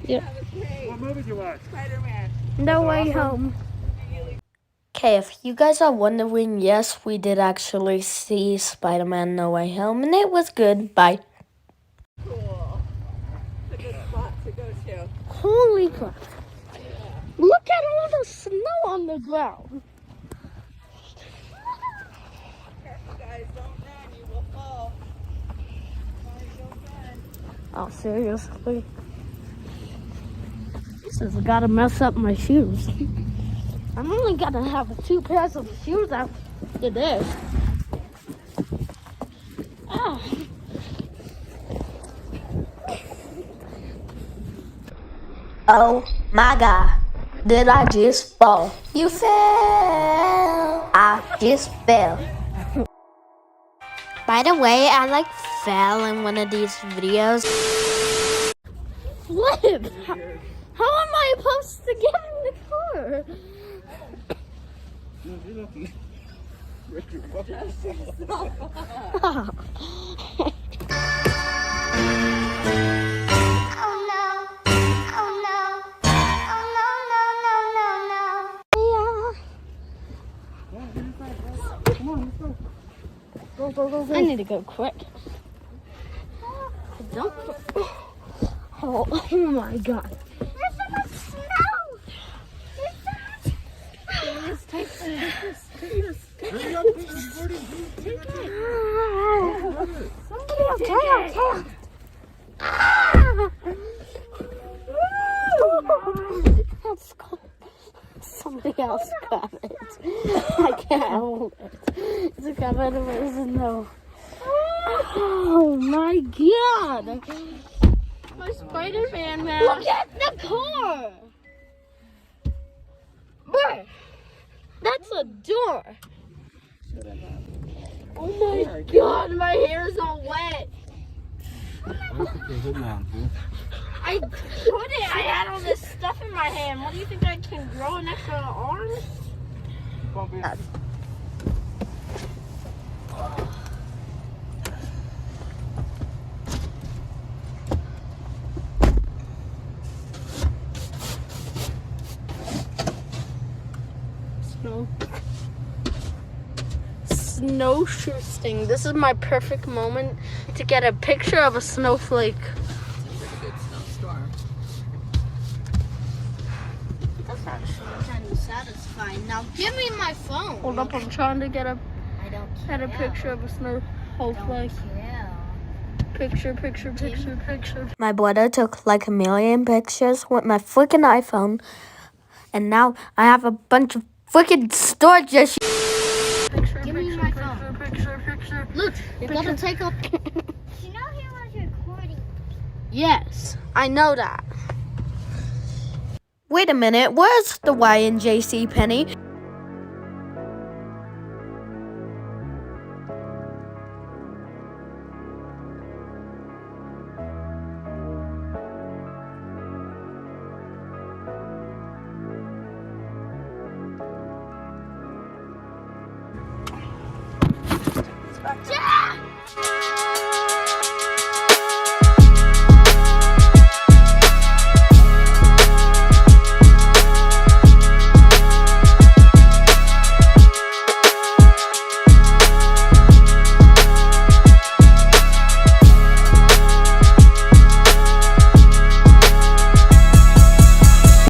Yeah. What movie did you watch? Spider-Man. No Way Home. Okay, if you guys are wondering, yes, we did actually see Spider-Man No Way Home, and it was good. Bye. Cool. It's a good spot to go to. Holy crap. Look at all the snow on the ground. Careful, guys. Don't run. You will fall. Oh, seriously? This has got to mess up my shoes. I'm only going to have 2 pairs of shoes after this. Ah. Oh my God, did I just fall? You fell. I just fell. By the way, I fell in one of these videos. Flip! How am I supposed to get in the car? I need to go quick. Don't. Oh my God. There's so much snow. There's so much. Hurry up, Somebody else, take it. That's cool. Somebody else got it. I can't hold it. It's covered in snow. Oh my God! My Spider-Man man. Look at the car! Where? That's a door. Oh my God, my hair's all wet. I couldn't. I had all this stuff in my hand. What do you think, I can grow an extra arm? Snow shooting. This is my perfect moment to get a picture of a snowflake. That's actually kind of satisfying. Now give me my phone. Hold up, I'm trying to get a picture of a snowflake. Picture. My brother took a million pictures with my freaking iPhone, and now I have a bunch of freaking storage issues. Give me my phone. Picture. Look, you gotta take a. You know he was recording. Yes, I know that. Wait a minute, where's the Y in JC Penney?